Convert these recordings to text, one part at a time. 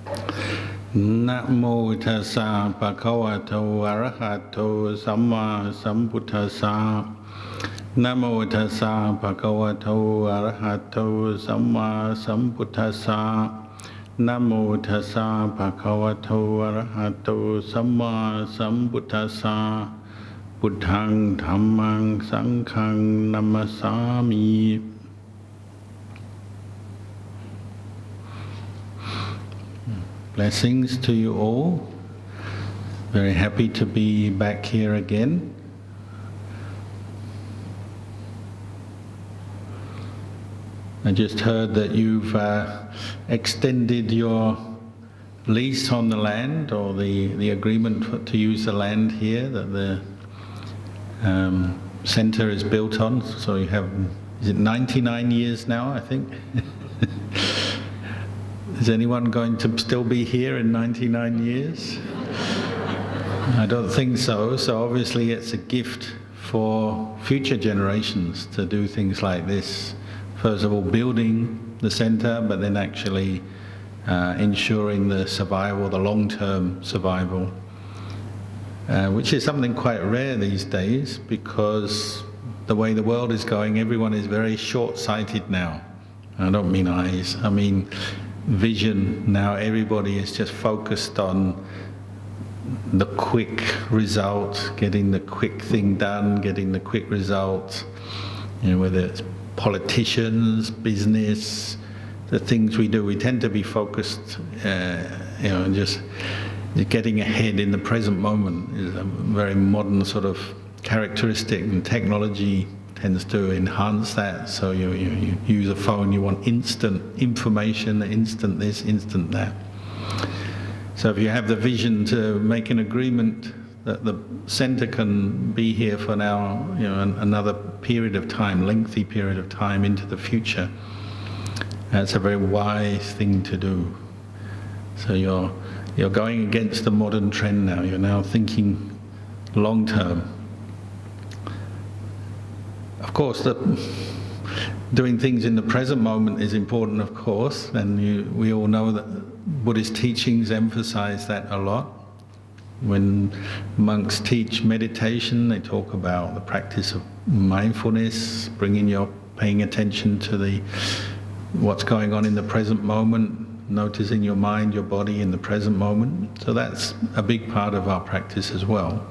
Namo tassa bhagavato arahato samma sambuddhassa. Namo tassa bhagavato arahato samma sambuddhassa. Namo tassa bhagavato arahato samma sambuddhassa. Buddhang dhammang sanghang namasami. Blessings to you all. Very happy to be back here again. I just heard that you've extended your lease on the land, or the agreement to use the land here that the centre is built on. So you have, is it 99 years now, I think? Is anyone going to still be here in 99 years? I don't think so. So obviously it's a gift for future generations to do things like this. First of all, building the centre, but then actually ensuring the survival, the long-term survival, which is something quite rare these days, because the way the world is going, everyone is very short-sighted now. I don't mean eyes, I mean vision. Now everybody is just focused on the quick result, getting the quick thing done, getting the quick result, whether it's politicians, business, the things we do, we tend to be focused, just getting ahead in the present moment is a very modern sort of characteristic, and technology tends to enhance that. So you use a phone, you want instant information, instant this, instant that. So if you have the vision to make an agreement that the centre can be here for now, another period of time, lengthy period of time into the future, that's a very wise thing to do. So you're going against the modern trend now. You're now thinking long term. Of course, doing things in the present moment is important, of course, and we all know that Buddhist teachings emphasize that a lot. When monks teach meditation, they talk about the practice of mindfulness, paying attention to what's going on in the present moment, noticing your mind, your body in the present moment. So that's a big part of our practice as well.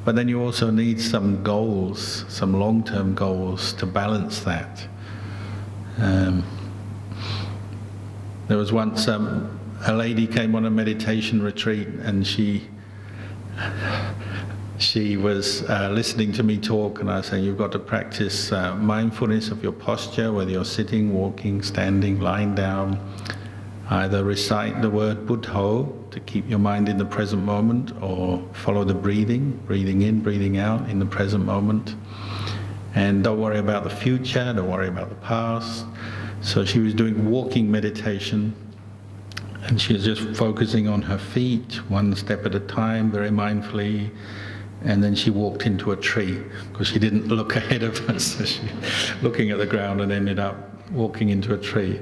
But then you also need some goals, some long-term goals to balance that. There was once a lady came on a meditation retreat, and she was listening to me talk, and I was saying, you've got to practice mindfulness of your posture, whether you're sitting, walking, standing, lying down. Either recite the word Buddho to keep your mind in the present moment, or follow the breathing in, breathing out in the present moment. And don't worry about the future, don't worry about the past. So she was doing walking meditation, and she was just focusing on her feet, one step at a time, very mindfully. And then she walked into a tree, because she didn't look ahead of her, so she looking at the ground and ended up walking into a tree.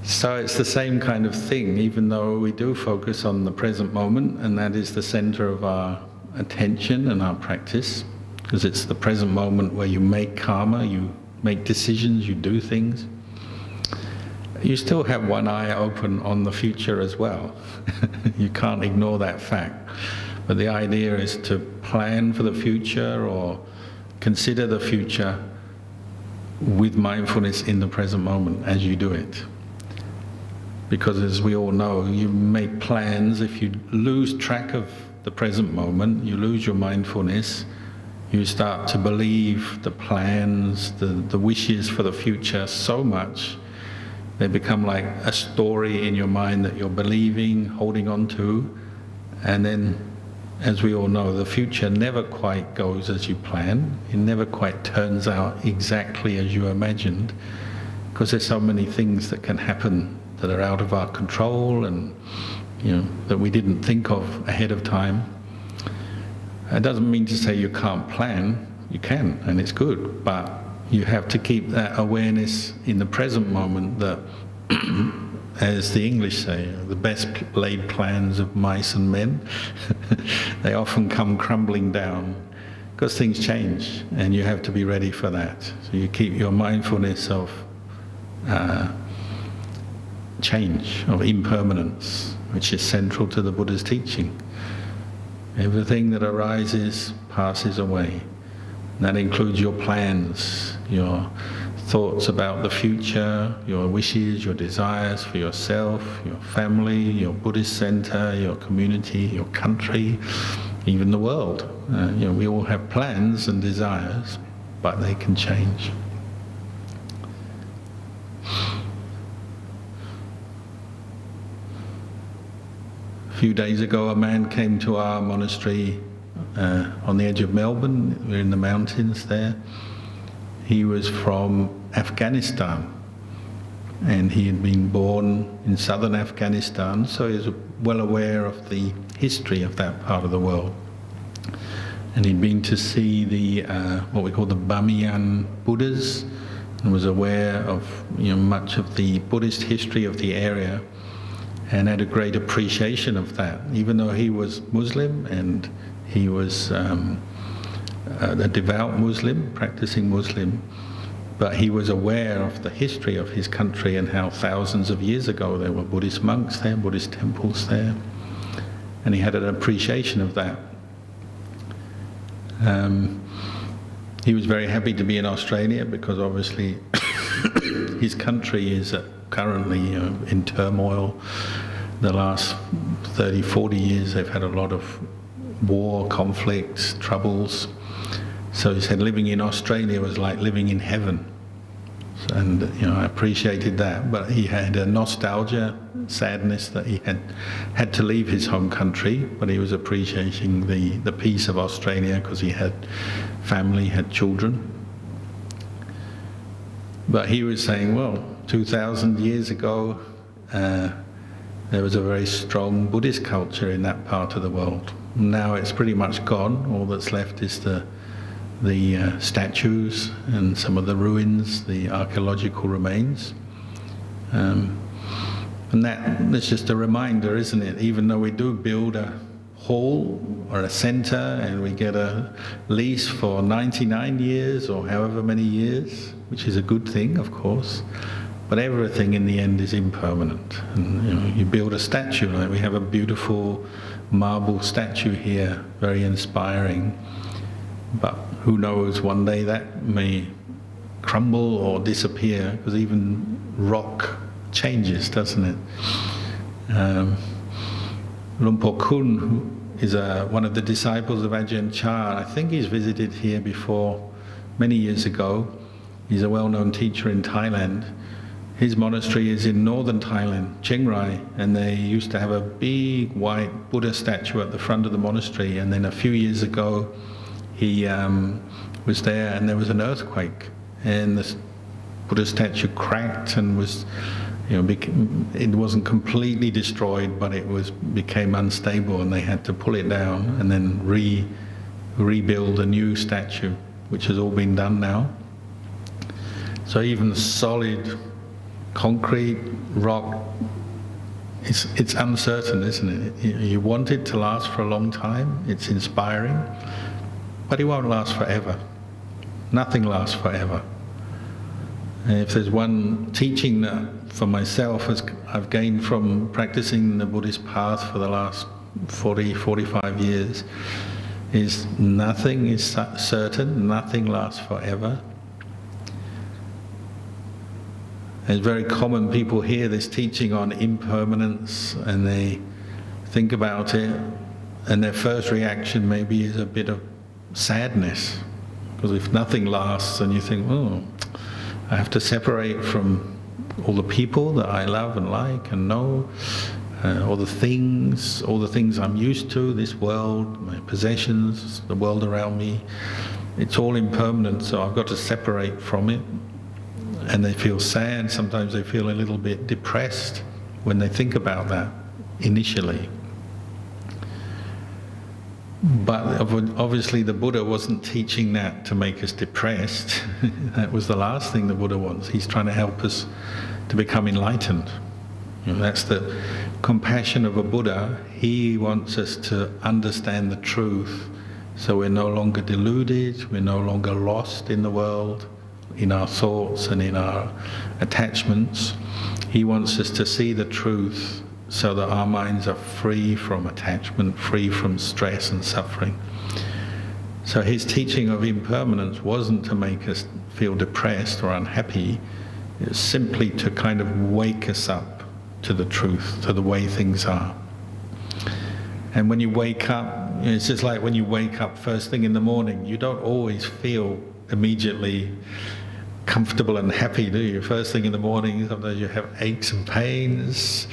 So it's the same kind of thing, even though we do focus on the present moment, and that is the center of our attention and our practice, because it's the present moment where you make karma, you make decisions, you do things. You still have one eye open on the future as well. You can't ignore that fact. But the idea is to plan for the future, or consider the future with mindfulness in the present moment as you do it. Because as we all know, you make plans, if you lose track of the present moment, you lose your mindfulness, you start to believe the plans, the wishes for the future so much, they become like a story in your mind that you're believing, holding on to, and then, as we all know, the future never quite goes as you plan. It never quite turns out exactly as you imagined, because there's so many things that can happen that are out of our control, and that we didn't think of ahead of time. It doesn't mean to say you can't plan. You can, and it's good, but you have to keep that awareness in the present moment that as the English say, the best laid plans of mice and men, they often come crumbling down because things change and you have to be ready for that. So you keep your mindfulness of change, of impermanence, which is central to the Buddha's teaching. Everything that arises passes away. That includes your plans, your thoughts about the future, your wishes, your desires for yourself, your family, your Buddhist center, your community, your country, even the world. We all have plans and desires, but they can change. A few days ago, a man came to our monastery on the edge of Melbourne. We're in the mountains there. He was from Afghanistan, and he had been born in southern Afghanistan, so he was well aware of the history of that part of the world. And he'd been to see the what we call the Bamiyan Buddhas, and was aware of much of the Buddhist history of the area, and had a great appreciation of that, even though he was Muslim and he was a devout Muslim, practicing Muslim, but he was aware of the history of his country and how thousands of years ago there were Buddhist monks there, Buddhist temples there, and he had an appreciation of that. He was very happy to be in Australia because obviously his country is currently in turmoil. The last 30, 40 years they've had a lot of war, conflicts, troubles. So he said living in Australia was like living in heaven. And I appreciated that, but he had a nostalgia, sadness that he had to leave his home country, but he was appreciating the peace of Australia because he had family, had children. But he was saying, well, 2,000 years ago, there was a very strong Buddhist culture in that part of the world. Now it's pretty much gone. All that's left is the statues and some of the ruins, the archaeological remains. And that's just a reminder, isn't it? Even though we do build a hall or a center and we get a lease for 99 years or however many years, which is a good thing, of course, but everything in the end is impermanent. And you build a statue, like we have a beautiful marble statue here, very inspiring, but who knows, one day that may crumble or disappear, because even rock changes, doesn't it? Luang Por Kun, who is one of the disciples of Ajahn Chah, I think he's visited here before many years ago. He's a well-known teacher in Thailand. His monastery is in northern Thailand, Chiang Rai, and they used to have a big white Buddha statue at the front of the monastery, and then a few years ago he was there and there was an earthquake, and the Buddha statue cracked and was, it wasn't completely destroyed, but it became unstable, and they had to pull it down and then rebuild a new statue, which has all been done now. So even solid concrete, rock, it's uncertain, isn't it? You want it to last for a long time, it's inspiring, but it won't last forever. Nothing lasts forever. And if there's one teaching that for myself I've gained from practicing the Buddhist path for the last 40, 45 years, is nothing is certain, nothing lasts forever. It's very common, people hear this teaching on impermanence and they think about it, and their first reaction maybe is a bit of sadness, because if nothing lasts and you think, oh, I have to separate from all the people that I love and like and know, all the things I'm used to, this world, my possessions, the world around me, it's all impermanent, so I've got to separate from it. And they feel sad, sometimes they feel a little bit depressed when they think about that initially. But obviously the Buddha wasn't teaching that to make us depressed. That was the last thing the Buddha wants. He's trying to help us to become enlightened. That's the compassion of a Buddha. He wants us to understand the truth, so we're no longer deluded, we're no longer lost in the world, in our thoughts and in our attachments. He wants us to see the truth so that our minds are free from attachment, free from stress and suffering. So his teaching of impermanence wasn't to make us feel depressed or unhappy, it was simply to kind of wake us up to the truth, to the way things are. And when you wake up, it's just like when you wake up first thing in the morning, you don't always feel immediately comfortable and happy, do you? First thing in the morning, sometimes you have aches and pains,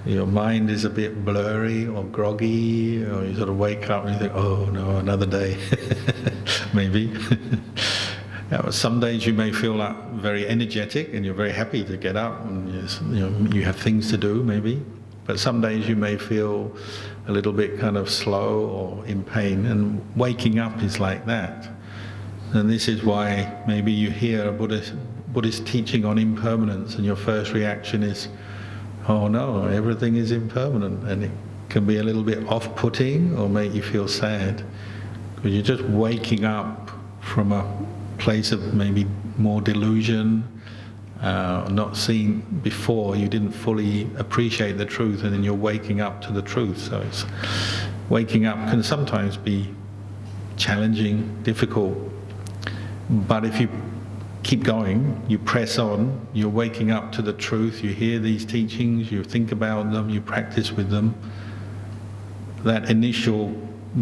your mind is a bit blurry or groggy, or you sort of wake up and you think, oh no, another day, maybe. Some days you may feel like very energetic and you're very happy to get up and you have things to do maybe, but some days you may feel a little bit kind of slow or in pain, and waking up is like that. And this is why maybe you hear a Buddhist teaching on impermanence and your first reaction is, oh no, everything is impermanent, and it can be a little bit off-putting or make you feel sad, because you're just waking up from a place of maybe more delusion, not seeing before, you didn't fully appreciate the truth, and then you're waking up to the truth. So it's, waking up can sometimes be challenging, difficult, but if you keep going, you press on, you're waking up to the truth, you hear these teachings, you think about them, you practice with them, that initial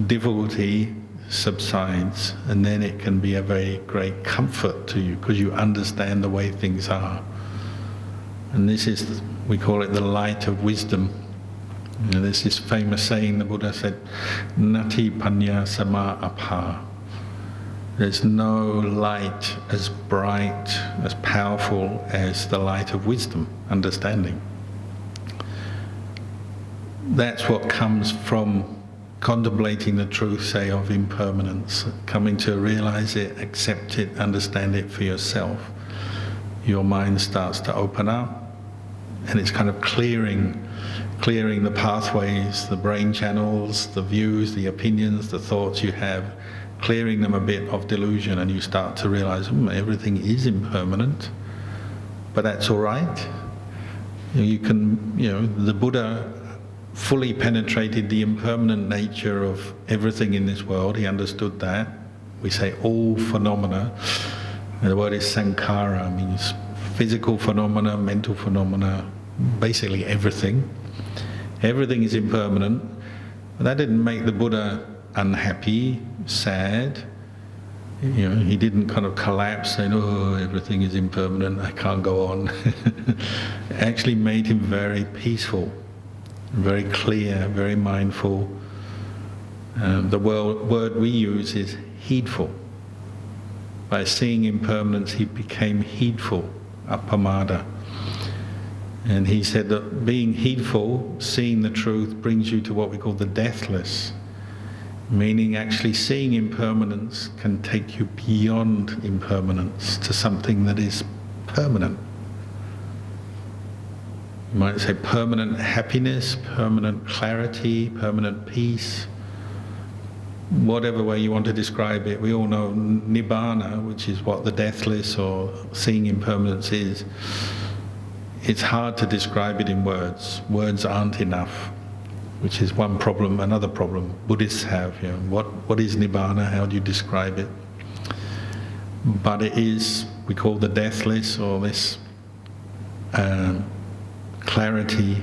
difficulty subsides, and then it can be a very great comfort to you because you understand the way things are. And this is, we call it the light of wisdom. There's this famous saying the Buddha said, Nati panya sama apha. There's no light as bright, as powerful as the light of wisdom, understanding. That's what comes from contemplating the truth, say, of impermanence, coming to realize it, accept it, understand it for yourself. Your mind starts to open up, and it's kind of clearing the pathways, the brain channels, the views, the opinions, the thoughts you have, clearing them a bit of delusion, and you start to realize everything is impermanent, but that's all right. The Buddha fully penetrated the impermanent nature of everything in this world. He understood that. We say all phenomena. And the word is sankhara, means physical phenomena, mental phenomena, basically everything. Everything is impermanent. But that didn't make the Buddha unhappy, sad. He didn't kind of collapse saying, oh, everything is impermanent, I can't go on. It actually made him very peaceful, very clear, very mindful. The word we use is heedful. By seeing impermanence, he became heedful, appamada. And he said that being heedful, seeing the truth, brings you to what we call the deathless. Meaning actually seeing impermanence can take you beyond impermanence to something that is permanent. You might say permanent happiness, permanent clarity, permanent peace. Whatever way you want to describe it, we all know nibana, which is what the deathless or seeing impermanence is. It's hard to describe it in words. Words aren't enough, which is one problem. Another problem Buddhists have, what is nibana, how do you describe it? But it is, we call the deathless, or this clarity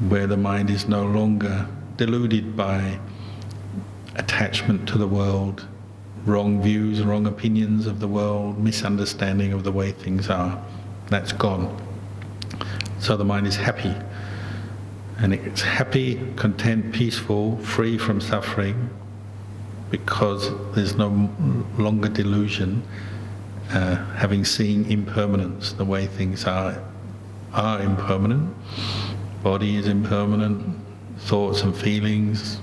where the mind is no longer deluded by attachment to the world, wrong views, wrong opinions of the world, misunderstanding of the way things are. That's gone. So the mind is happy. And it's happy, content, peaceful, free from suffering, because there's no longer delusion, having seen impermanence, the way things are impermanent. Body is impermanent, thoughts and feelings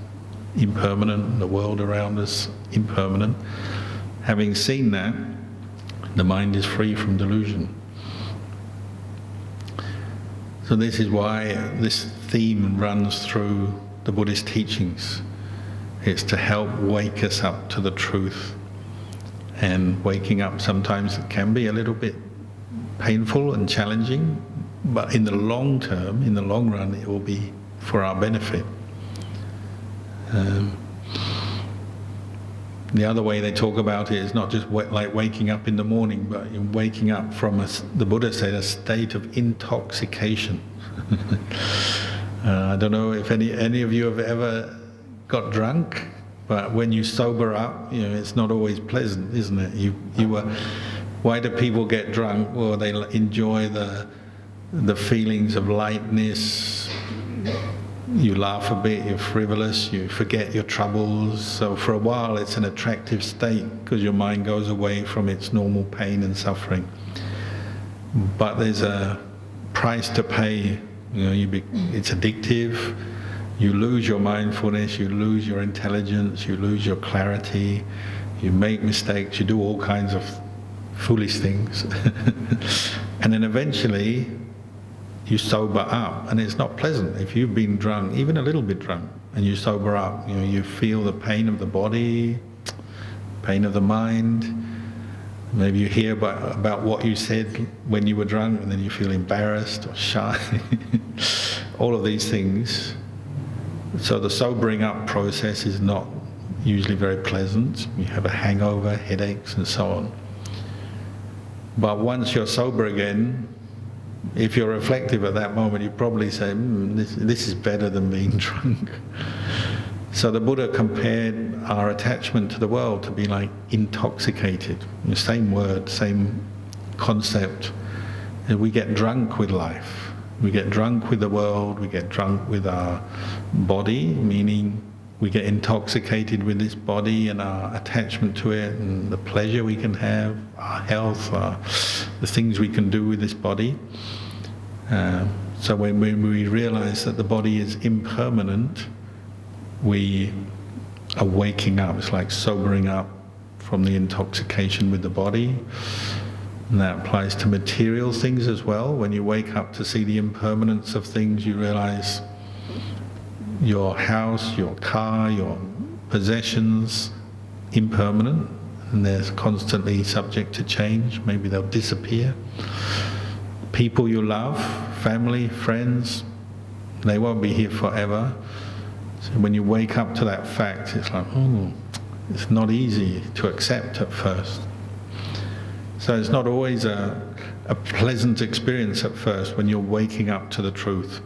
impermanent, the world around us impermanent. Having seen that, the mind is free from delusion. So this is why this theme runs through the Buddhist teachings. It's to help wake us up to the truth. And waking up sometimes it can be a little bit painful and challenging, but in the long term, in the long run, it will be for our benefit. The other way they talk about it is not just like waking up in the morning, but waking up from, the Buddha said, a state of intoxication. I don't know if any of you have ever got drunk, but when you sober up, it's not always pleasant, isn't it? Why do people get drunk? Well, they enjoy the feelings of lightness. You laugh a bit, you're frivolous, you forget your troubles. So for a while it's an attractive state because your mind goes away from its normal pain and suffering. But there's a price to pay. It's addictive. You lose your mindfulness, you lose your intelligence, you lose your clarity, you make mistakes, you do all kinds of foolish things. And then eventually you sober up, and it's not pleasant. If you've been drunk, even a little bit drunk, and you sober up, you feel the pain of the body, pain of the mind. Maybe you hear about what you said when you were drunk, and then you feel embarrassed or shy. All of these things. So the sobering up process is not usually very pleasant. You have a hangover, headaches, and so on. But once you're sober again, if you're reflective at that moment, you probably say, this is better than being drunk. So the Buddha compared our attachment to the world to be like intoxicated. The same word, same concept. We get drunk with life. We get drunk with the world, we get drunk with our body, meaning we get intoxicated with this body and our attachment to it and the pleasure we can have, our health, the things we can do with this body. So when we realize that the body is impermanent, we are waking up. It's like sobering up from the intoxication with the body. And that applies to material things as well. When you wake up to see the impermanence of things, you realize your house, your car, your possessions, impermanent, and they're constantly subject to change. Maybe they'll disappear. People you love, family, friends, they won't be here forever. So when you wake up to that fact, it's like, it's not easy to accept at first. So it's not always a pleasant experience at first when you're waking up to the truth.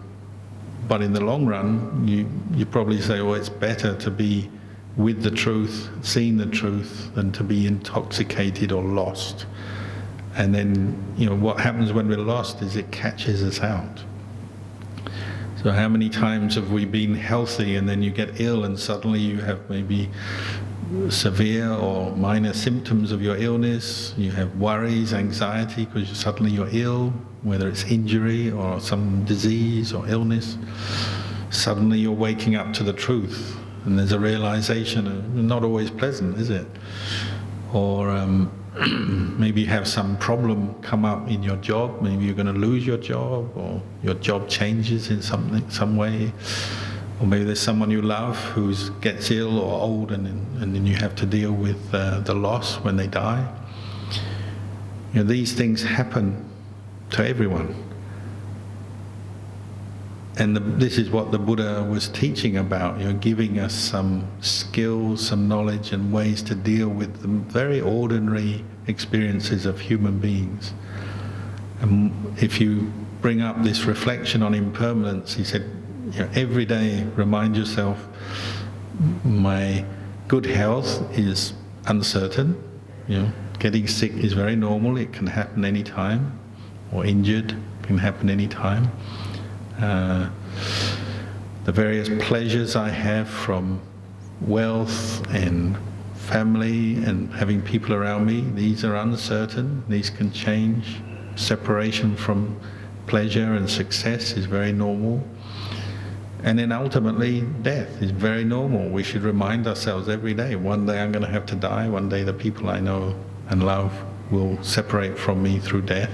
But in the long run, you probably say, it's better to be with the truth, seeing the truth, than to be intoxicated or lost. And then, what happens when we're lost is it catches us out. So how many times have we been healthy and then you get ill and suddenly you have maybe severe or minor symptoms of your illness, you have worries, anxiety because suddenly you're ill, whether it's injury or some disease or illness. Suddenly you're waking up to the truth and there's a realization, not always pleasant, is it? Or maybe you have some problem come up in your job, maybe you're going to lose your job or your job changes in some way. Or maybe there's someone you love who gets ill or old and then you have to deal with the loss when they die. These things happen to everyone. And this is what the Buddha was teaching about, giving us some skills, some knowledge and ways to deal with the very ordinary experiences of human beings. And if you bring up this reflection on impermanence, he said, every day remind yourself, my good health is uncertain. Getting sick is very normal, it can happen any time, or injured can happen any time. The various pleasures I have from wealth and family and having people around me, these are uncertain, these can change. Separation from pleasure and success is very normal. And then ultimately, death is very normal. We should remind ourselves every day, one day I'm going to have to die, one day the people I know and love will separate from me through death.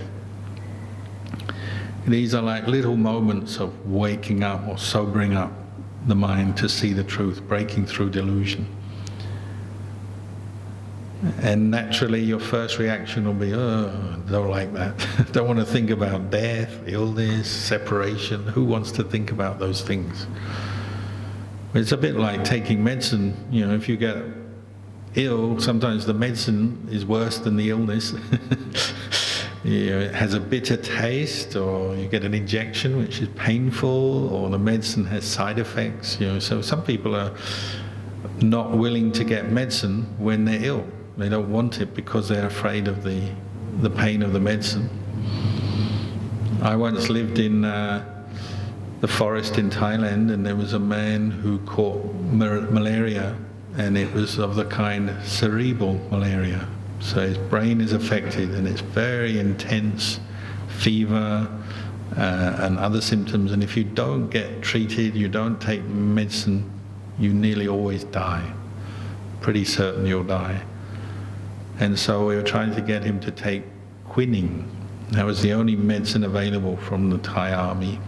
These are like little moments of waking up or sobering up the mind to see the truth, breaking through delusion. And naturally your first reaction will be, oh, don't like that. Don't want to think about death, illness, separation. Who wants to think about those things? It's a bit like taking medicine. You know, if you get ill, sometimes the medicine is worse than the illness. You know, it has a bitter taste, or you get an injection which is painful, or the medicine has side effects. You know, so some people are not willing to get medicine when they're ill. They don't want it because they're afraid of the pain of the medicine. I once lived in the forest in Thailand, and there was a man who caught malaria, and it was of the kind cerebral malaria. So his brain is affected, and it's very intense fever and other symptoms. And if you don't get treated, you don't take medicine, you nearly always die. Pretty certain you'll die. And so we were trying to get him to take quinine. That was the only medicine available from the Thai army.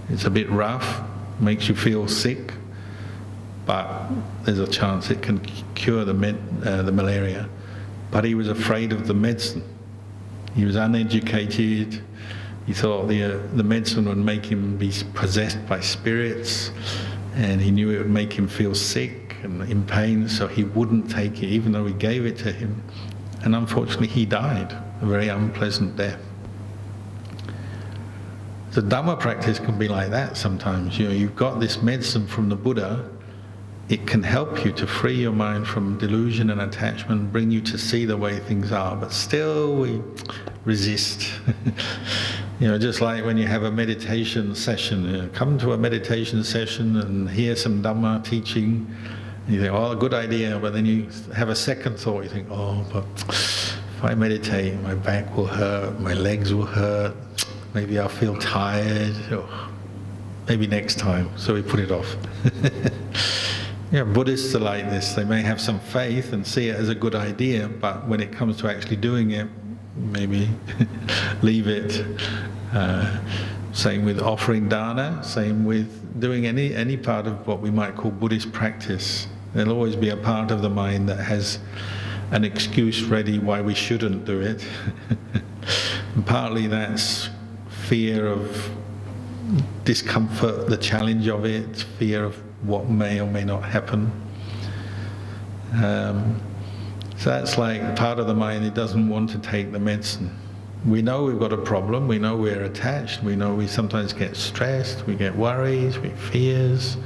It's a bit rough, makes you feel sick, but there's a chance it can cure the malaria. But he was afraid of the medicine. He was uneducated. He thought the medicine would make him be possessed by spirits, and he knew it would make him feel sick and in pain, so he wouldn't take it, even though we gave it to him. And unfortunately he died a very unpleasant death. The Dhamma practice can be like that sometimes. You know, you've got this medicine from the Buddha. It can help you to free your mind from delusion and attachment, bring you to see the way things are, but still we resist. You know, just like when you have a meditation session, you know, come to a meditation session and hear some Dhamma teaching, and you think, oh, good idea, but then you have a second thought, you think, oh, but if I meditate, my back will hurt, my legs will hurt, maybe I'll feel tired, or maybe next time, so we put it off. Yeah, Buddhists are like this. They may have some faith and see it as a good idea, but when it comes to actually doing it, maybe leave it. Same with offering dana, same with doing any part of what we might call Buddhist practice. There'll always be a part of the mind that has an excuse ready why we shouldn't do it. And partly that's fear of discomfort, the challenge of it, fear of what may or may not happen. So that's like part of the mind that doesn't want to take the medicine. We know we've got a problem, we know we're attached, we know we sometimes get stressed, we get worries, we fears.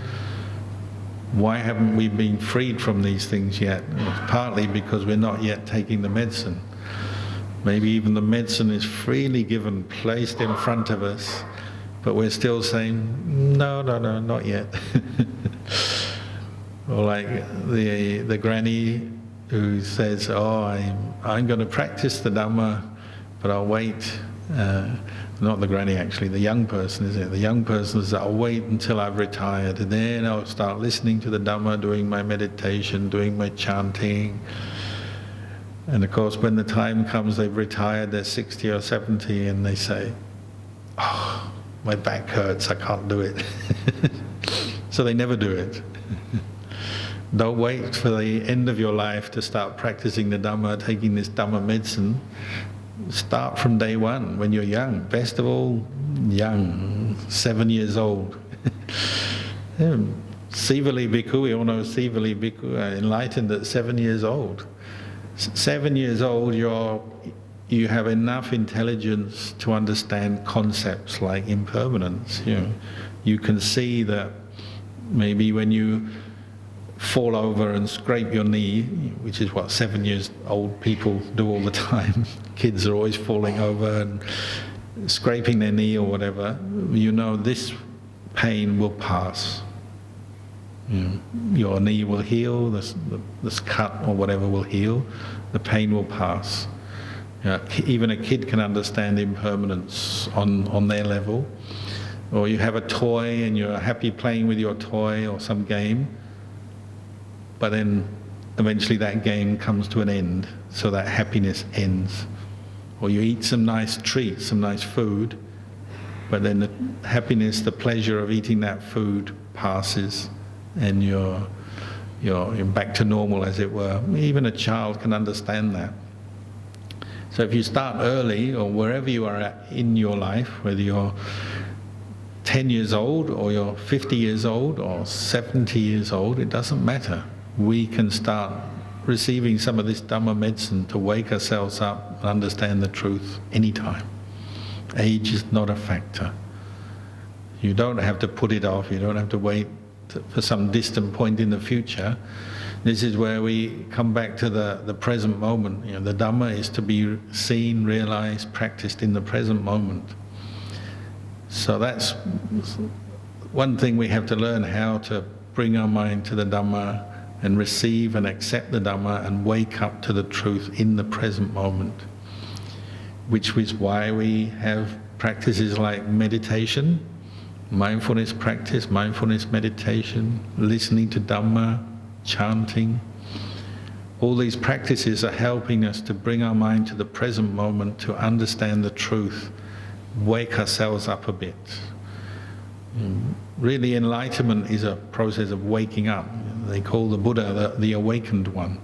Why haven't we been freed from these things yet? Well, it's partly because we're not yet taking the medicine. Maybe even the medicine is freely given, placed in front of us, but we're still saying, no, not yet. Or like the granny who says, oh, I'm going to practice the Dhamma, but I'll wait. Not the granny actually, the young person, isn't it? The young person says, I'll wait until I've retired, and then I'll start listening to the Dhamma, doing my meditation, doing my chanting. And of course, when the time comes, they've retired, they're 60 or 70, and they say, oh, my back hurts, I can't do it. So they never do it. Don't wait for the end of your life to start practicing the Dhamma, taking this Dhamma medicine. Start from day one, when you're young. Best of all, young, 7 years old. Sivali Bhikkhu, we all know Sivali Bhikkhu, enlightened at 7 years old. 7 years old, you have enough intelligence to understand concepts like impermanence. You know, you can see that maybe when you fall over and scrape your knee, which is what 7 years old people do all the time. Kids are always falling over and scraping their knee or whatever. You know this pain will pass. You know, your knee will heal, this cut or whatever will heal, the pain will pass. You know, even a kid can understand impermanence on their level. Or you have a toy and you're happy playing with your toy or some game, but then eventually that game comes to an end, so that happiness ends. Or you eat some nice treats, some nice food, but then the happiness, the pleasure of eating that food passes, and you're back to normal, as it were. Even a child can understand that. So if you start early, or wherever you are at in your life, whether you're 10 years old, or you're 50 years old, or 70 years old, it doesn't matter. We can start receiving some of this Dhamma medicine to wake ourselves up and understand the truth anytime. Age is not a factor. You don't have to put it off, you don't have to wait for some distant point in the future. This is where we come back to the present moment. The Dhamma is to be seen, realized, practiced in the present moment. So that's one thing we have to learn, how to bring our mind to the Dhamma and receive and accept the Dhamma and wake up to the truth in the present moment. Which is why we have practices like meditation, mindfulness practice, mindfulness meditation, listening to Dhamma, chanting. All these practices are helping us to bring our mind to the present moment, to understand the truth, wake ourselves up a bit. Really, enlightenment is a process of waking up. They call the Buddha the awakened one.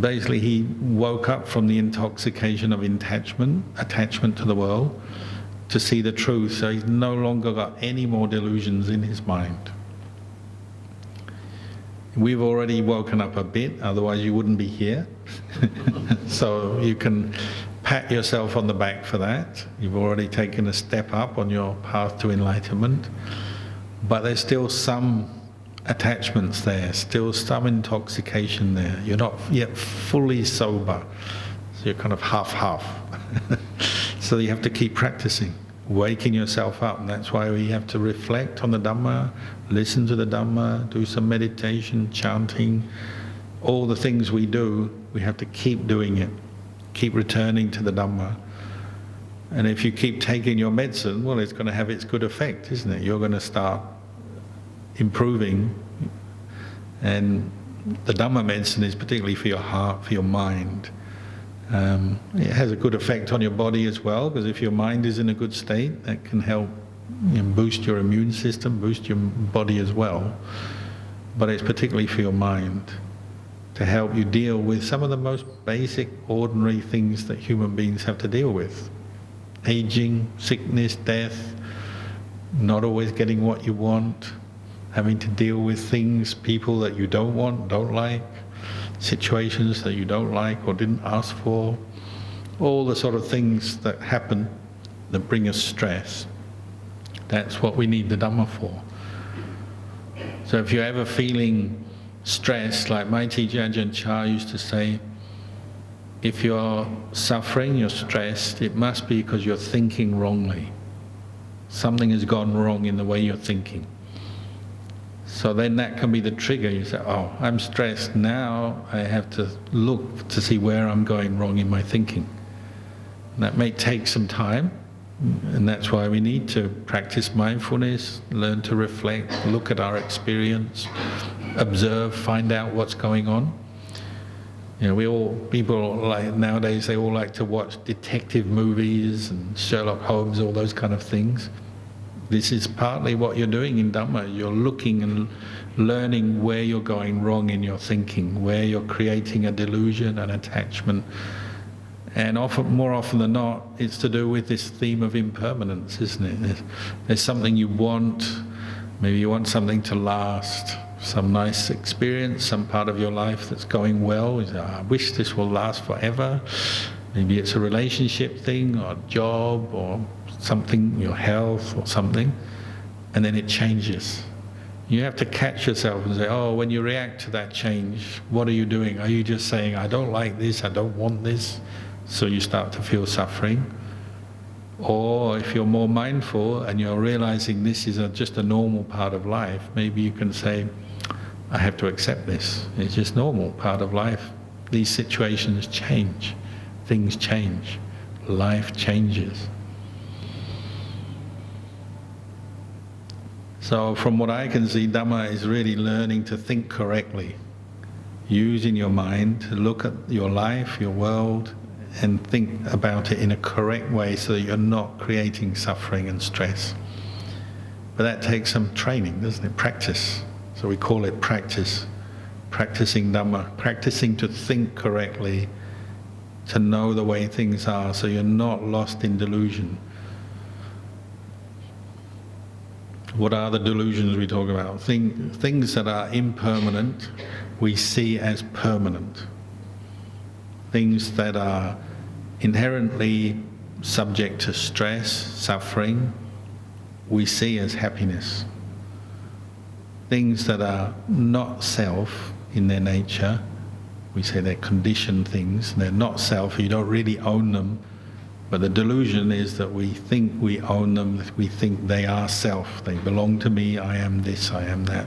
Basically, he woke up from the intoxication of attachment to the world, to see the truth, so he's no longer got any more delusions in his mind. We've already woken up a bit, otherwise you wouldn't be here. So you can pat yourself on the back for that. You've already taken a step up on your path to enlightenment. But there's still some attachments there, still some intoxication there. You're not yet fully sober, so you're kind of half-half. So you have to keep practicing, waking yourself up, and that's why we have to reflect on the Dhamma, listen to the Dhamma, do some meditation, chanting. All the things we do, we have to keep doing it, keep returning to the Dhamma. And if you keep taking your medicine, well, it's going to have its good effect, isn't it? You're going to start improving, and the Dhamma medicine is particularly for your heart, for your mind. It has a good effect on your body as well, because if your mind is in a good state, that can help boost your immune system, boost your body as well. But it's particularly for your mind, to help you deal with some of the most basic, ordinary things that human beings have to deal with. Aging, sickness, death, not always getting what you want, having to deal with things, people that you don't want, don't like, situations that you don't like or didn't ask for, all the sort of things that happen that bring us stress. That's what we need the Dhamma for. So if you're ever feeling stressed, like my teacher Ajahn Chah used to say, if you're suffering, you're stressed, it must be because you're thinking wrongly. Something has gone wrong in the way you're thinking. So then that can be the trigger. You say, oh, I'm stressed, now I have to look to see where I'm going wrong in my thinking. And that may take some time, and that's why we need to practice mindfulness, learn to reflect, look at our experience, observe, find out what's going on. People like nowadays, they all like to watch detective movies and Sherlock Holmes, all those kind of things. This is partly what you're doing in Dhamma. You're looking and learning where you're going wrong in your thinking, where you're creating a delusion, an attachment. And more often than not, it's to do with this theme of impermanence, isn't it? There's something you want, maybe you want something to last, some nice experience, some part of your life that's going well. You say, I wish this will last forever. Maybe it's a relationship thing, or a job, or something, your health or something, and then it changes. You have to catch yourself and say, oh, when you react to that change, what are you doing? Are you just saying, I don't like this, I don't want this, so you start to feel suffering? Or if you're more mindful and you're realizing this is just a normal part of life, maybe you can say, I have to accept this. It's just normal part of life. These situations change, things change, life changes. So from what I can see, Dhamma is really learning to think correctly, using your mind to look at your life, your world, and think about it in a correct way so that you're not creating suffering and stress. But that takes some training, doesn't it? Practice. So we call it practice. Practicing Dhamma, practicing to think correctly, to know the way things are so you're not lost in delusion. What are the delusions we talk about? Things that are impermanent we see as permanent. Things that are inherently subject to stress, suffering, we see as happiness. Things that are not self in their nature, we say they're conditioned things, they're not self, you don't really own them, but the delusion is that we think we own them, we think they are self, they belong to me, I am this, I am that.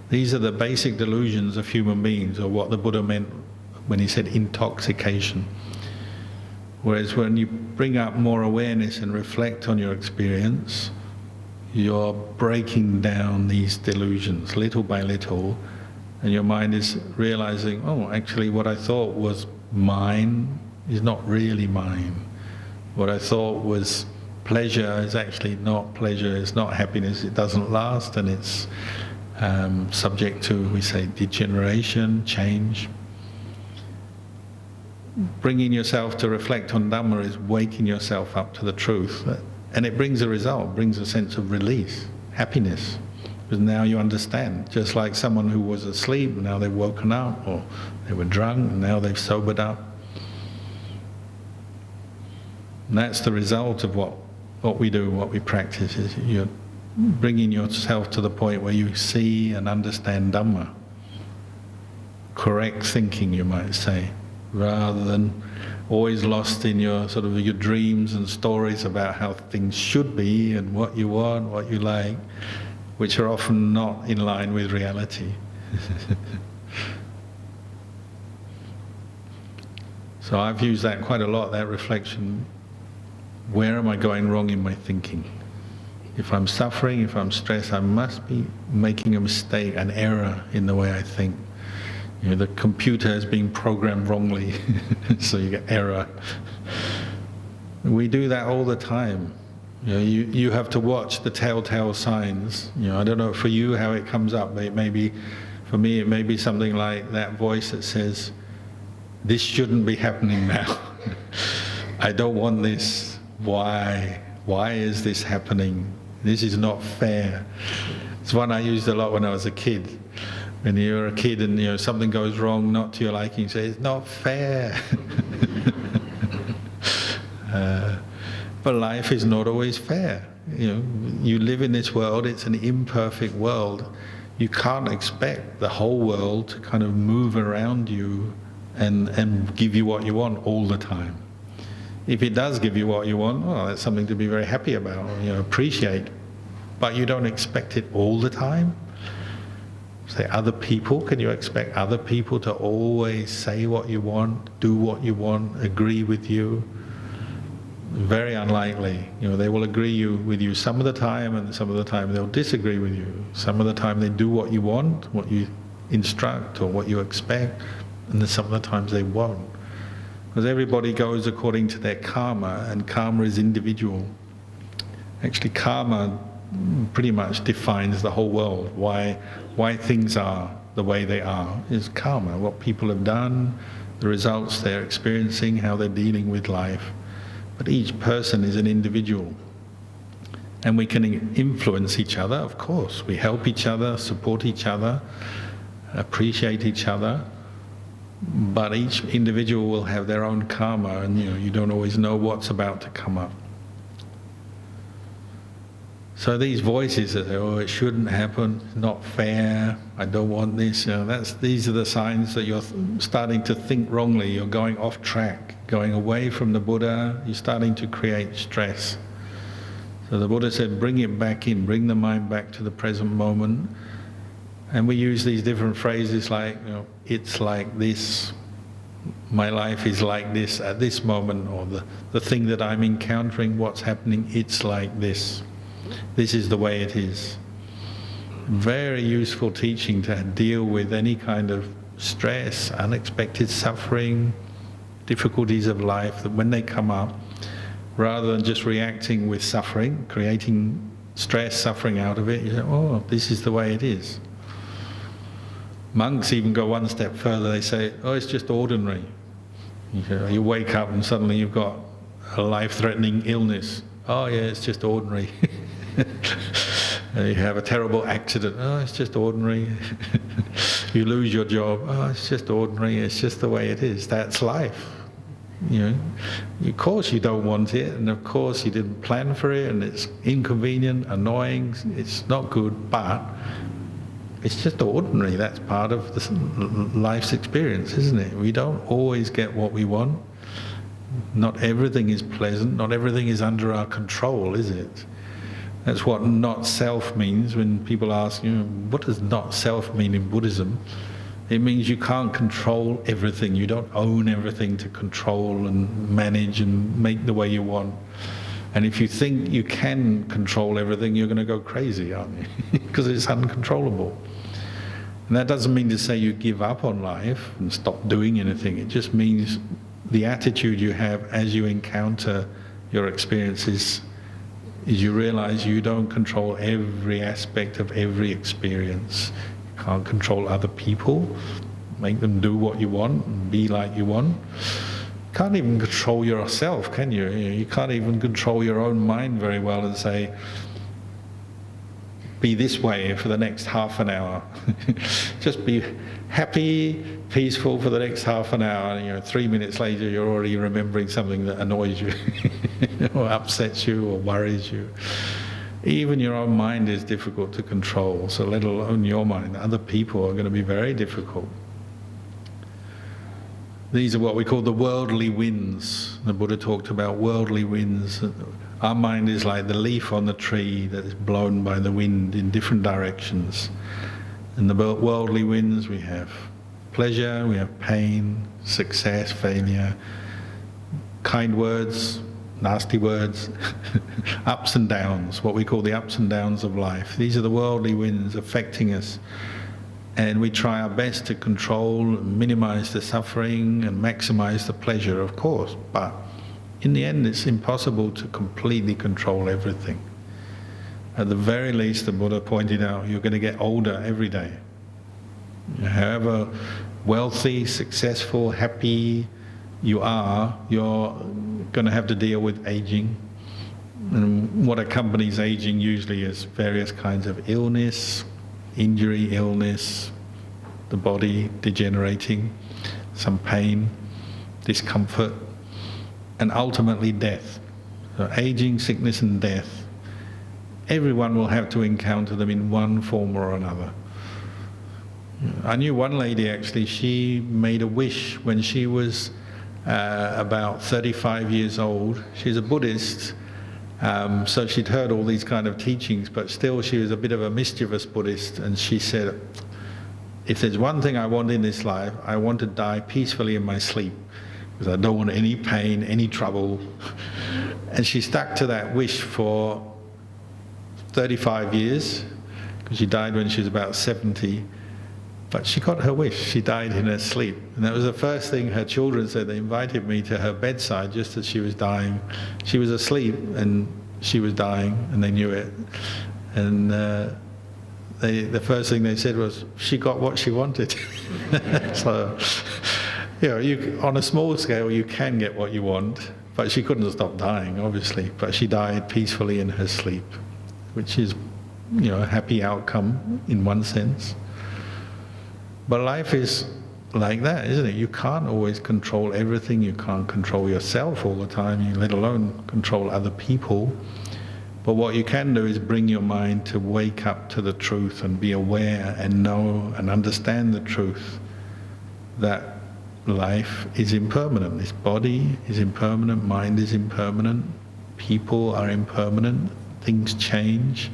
These are the basic delusions of human beings, or what the Buddha meant when he said intoxication. Whereas when you bring up more awareness and reflect on your experience, you're breaking down these delusions little by little, and your mind is realizing, oh, actually what I thought was mine is not really mine. What I thought was pleasure is actually not pleasure, it's not happiness, it doesn't last, and it's subject to, we say, degeneration, change. Bringing yourself to reflect on Dhamma is waking yourself up to the truth, and it brings a result, brings a sense of release, happiness. Because now you understand, just like someone who was asleep, now they've woken up, or they were drunk, and now they've sobered up. And that's the result of what we do, what we practice, is you're bringing yourself to the point where you see and understand Dhamma. Correct thinking, you might say, rather than always lost in your sort of your dreams and stories about how things should be and what you want, what you like, which are often not in line with reality. So I've used that quite a lot, that reflection. Where am I going wrong in my thinking? If I'm suffering, if I'm stressed, I must be making a mistake, an error in the way I think. You know, the computer is being programmed wrongly, so you get error. We do that all the time. You know, you have to watch the telltale signs. You know, I don't know for you how it comes up, but it may be, for me, it may be something like that voice that says, "This shouldn't be happening now. I don't want this. Why? Why is this happening? This is not fair." It's one I used a lot when I was a kid. When you're a kid and you know something goes wrong, not to your liking, you say, "It's not fair." But life is not always fair. You know, you live in this world, it's an imperfect world. You can't expect the whole world to kind of move around you and give you what you want all the time. If it does give you what you want, well, that's something to be very happy about, you know, appreciate. But you don't expect it all the time. Say other people, can you expect other people to always say what you want, do what you want, agree with you? Very unlikely. You know, they will agree with you some of the time, and some of the time they'll disagree with you. Some of the time they do what you want, what you instruct or what you expect, and then some of the times they won't. Because everybody goes according to their karma, and karma is individual. Actually, karma pretty much defines the whole world. Why things are the way they are is karma, what people have done, the results they're experiencing, how they're dealing with life. But each person is an individual. And we can influence each other, of course. We help each other, support each other, appreciate each other. But each individual will have their own karma, and you don't always know what's about to come up. So these voices that say, "Oh, it shouldn't happen, not fair, I don't want this," these are the signs that you're starting to think wrongly, you're going off track, going away from the Buddha, you're starting to create stress. So the Buddha said, bring it back in, bring the mind back to the present moment. And we use these different phrases like, it's like this, my life is like this at this moment, or the thing that I'm encountering, what's happening, it's like this. This is the way it is. Very useful teaching to deal with any kind of stress, unexpected suffering, difficulties of life, that when they come up, rather than just reacting with suffering, creating stress, suffering out of it, you say, oh, this is the way it is. Monks even go one step further. They say, oh, it's just ordinary. You wake up and suddenly you've got a life-threatening illness. Oh yeah, it's just ordinary. You have a terrible accident. Oh, it's just ordinary. You lose your job. Oh, it's just ordinary. It's just the way it is. That's life. Of course you don't want it, and of course you didn't plan for it, and it's inconvenient, annoying, it's not good, but it's just ordinary. That's part of life's experience, isn't it? We don't always get what we want. Not everything is pleasant, not everything is under our control, is it? That's what not self means. When people ask, what does not self mean in Buddhism? It means you can't control everything. You don't own everything to control and manage and make the way you want. And if you think you can control everything, you're going to go crazy, aren't you? Because it's uncontrollable. And that doesn't mean to say you give up on life and stop doing anything. It just means the attitude you have as you encounter your experiences is you realize you don't control every aspect of every experience. You can't control other people, make them do what you want and be like you want. You can't even control yourself, can you? You can't even control your own mind very well and say, be this way for the next half an hour. Just be happy, peaceful for the next half an hour, and 3 minutes later you're already remembering something that annoys you or upsets you or worries you. Even your own mind is difficult to control, so let alone your mind. Other people are going to be very difficult. These are what we call the worldly winds. The Buddha talked about worldly winds. Our mind is like the leaf on the tree that is blown by the wind in different directions. In the worldly winds we have pleasure, we have pain, success, failure, kind words, nasty words, ups and downs, what we call the ups and downs of life. These are the worldly winds affecting us. And we try our best to control and minimize the suffering and maximize the pleasure, of course. But in the end, it's impossible to completely control everything. At the very least, the Buddha pointed out, you're going to get older every day. However wealthy, successful, happy you are, you're going to have to deal with aging. And what accompanies aging usually is various kinds of illness, injury, illness, the body degenerating, some pain, discomfort, and ultimately death. So aging, sickness and death, everyone will have to encounter them in one form or another. I knew one lady actually, she made a wish when she was about 35 years old. She's a Buddhist, so she'd heard all these kind of teachings, but still she was a bit of a mischievous Buddhist, and she said, if there's one thing I want in this life, I want to die peacefully in my sleep, because I don't want any pain, any trouble. And she stuck to that wish for 35 years, because she died when she was about 70. But she got her wish. She died in her sleep. And that was the first thing her children said. They invited me to her bedside just as she was dying. She was asleep and she was dying, and they knew it. And the first thing they said was, she got what she wanted. So, on a small scale you can get what you want, but she couldn't stop dying, obviously. But she died peacefully in her sleep, which is, a happy outcome in one sense. But life is like that, isn't it? You can't always control everything. You can't control yourself all the time, let alone control other people. But what you can do is bring your mind to wake up to the truth and be aware and know and understand the truth that life is impermanent. This body is impermanent, mind is impermanent, people are impermanent, things change,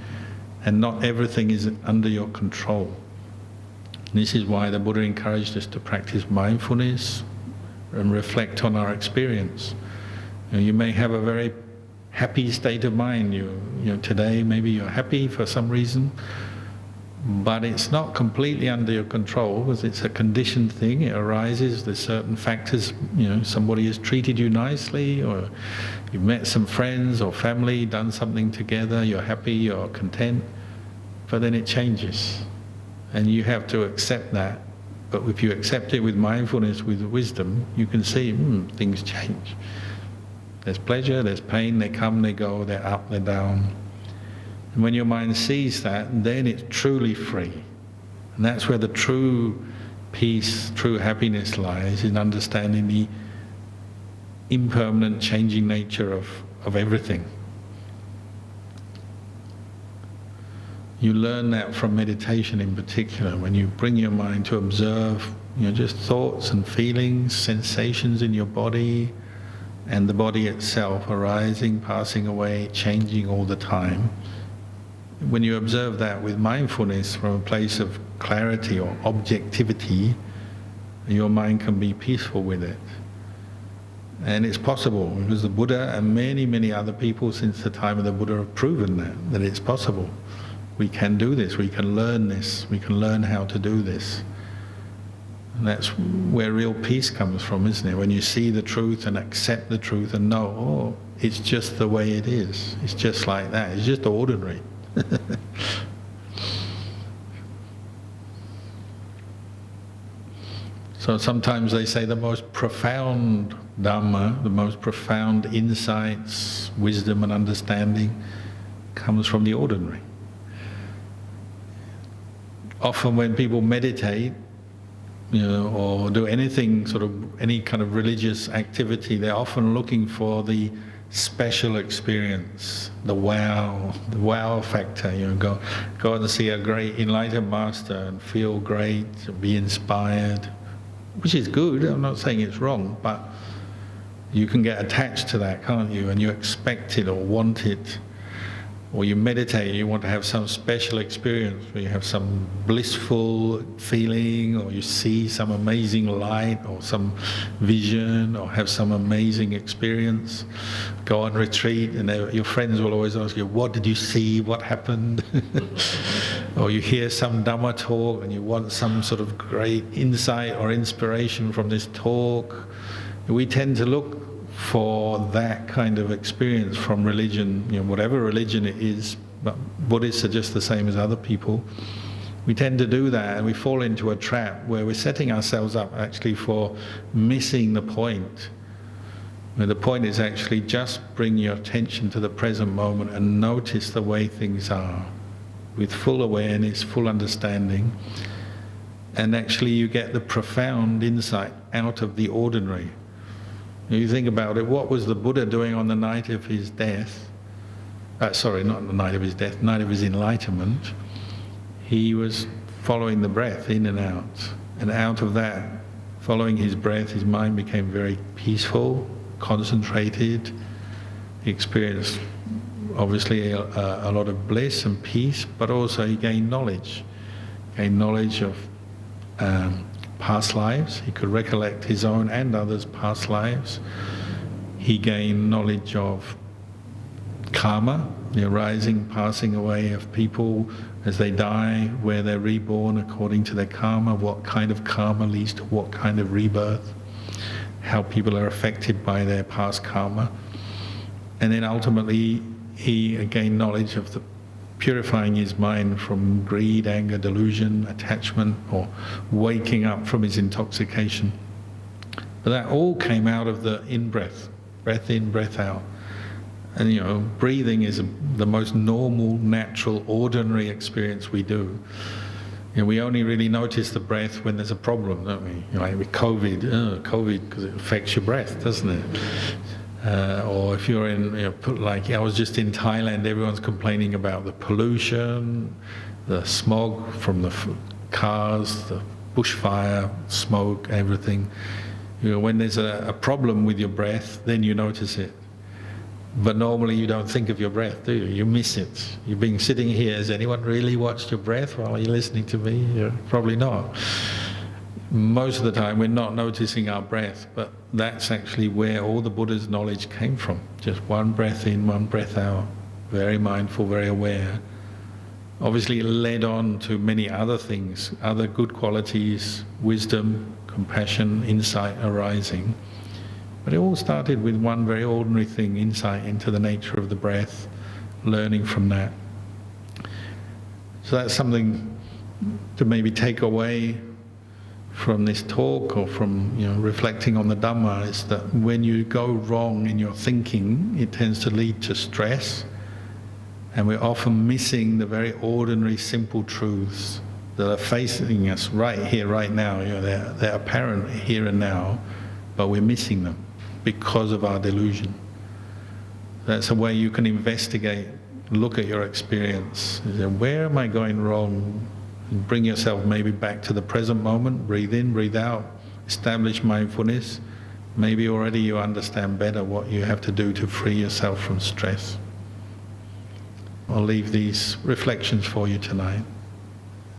and not everything is under your control. This is why the Buddha encouraged us to practice mindfulness and reflect on our experience. You may have a very happy state of mind. Today maybe you're happy for some reason, but it's not completely under your control because it's a conditioned thing. It arises, there's certain factors, somebody has treated you nicely, or you've met some friends or family, done something together, you're happy, you're content, but then it changes. And you have to accept that. But if you accept it with mindfulness, with wisdom, you can see, things change. There's pleasure, there's pain, they come, they go, they're up, they're down. And when your mind sees that, then it's truly free. And that's where the true peace, true happiness lies, in understanding the impermanent, changing nature of everything. You learn that from meditation in particular, when you bring your mind to observe just thoughts and feelings, sensations in your body, and the body itself arising, passing away, changing all the time. When you observe that with mindfulness from a place of clarity or objectivity, your mind can be peaceful with it. And it's possible, because the Buddha and many, many other people since the time of the Buddha have proven that it's possible. We can do this, we can learn this, we can learn how to do this. And that's where real peace comes from, isn't it? When you see the truth and accept the truth and know, it's just the way it is. It's just like that, it's just ordinary. So sometimes they say the most profound Dhamma, the most profound insights, wisdom and understanding comes from the ordinary. Often when people meditate, or do anything, any kind of religious activity, they're often looking for the special experience, the wow factor. Go and see a great enlightened master and feel great, be inspired, which is good. I'm not saying it's wrong, but you can get attached to that, can't you? And you expect it or want it. Or you meditate, you want to have some special experience where you have some blissful feeling, or you see some amazing light or some vision, or have some amazing experience. Go on retreat and your friends will always ask you, what did you see, what happened? Or you hear some Dhamma talk and you want some sort of great insight or inspiration from this talk. We tend to look for that kind of experience from religion, whatever religion it is, but Buddhists are just the same as other people. We tend to do that, and we fall into a trap where we're setting ourselves up actually for missing the point. Where the point is actually just bring your attention to the present moment and notice the way things are, with full awareness, full understanding, and actually you get the profound insight out of the ordinary. You think about it, what was the Buddha doing on the night of his death? Sorry, not the night of his death, night of his enlightenment. He was following the breath in and out. And out of that, following his breath, his mind became very peaceful, concentrated. He experienced, obviously, a lot of bliss and peace, but also he gained knowledge. Gained knowledge of past lives. He could recollect his own and others' past lives. He gained knowledge of karma, the arising, passing away of people as they die, where they're reborn according to their karma, what kind of karma leads to what kind of rebirth, how people are affected by their past karma. And then ultimately he gained knowledge of the purifying his mind from greed, anger, delusion, attachment, or waking up from his intoxication. But that all came out of the in-breath, breath in, breath out. And breathing is the most normal, natural, ordinary experience we do. We only really notice the breath when there's a problem, don't we? Like with COVID, because it affects your breath, doesn't it? Or if you're in, like I was just in Thailand, everyone's complaining about the pollution, the smog from the cars, the bushfire, smoke, everything. When there's a problem with your breath, then you notice it. But normally you don't think of your breath, do you? You miss it. You've been sitting here, has anyone really watched your breath while you're listening to me? Probably not. Most of the time we're not noticing our breath, but that's actually where all the Buddha's knowledge came from. Just one breath in, one breath out. Very mindful, very aware. obviously led on to many other things, other good qualities, wisdom, compassion, insight arising. But it all started with one very ordinary thing, insight into the nature of the breath, learning from that. So that's something to maybe take away from this talk, or from reflecting on the Dhamma, is that when you go wrong in your thinking, it tends to lead to stress, and we're often missing the very ordinary, simple truths that are facing us right here, right now. They're apparent here and now, but we're missing them because of our delusion. That's a way you can investigate, look at your experience. Where am I going wrong? And bring yourself maybe back to the present moment, breathe in, breathe out, establish mindfulness. Maybe already you understand better what you have to do to free yourself from stress. I'll leave these reflections for you tonight.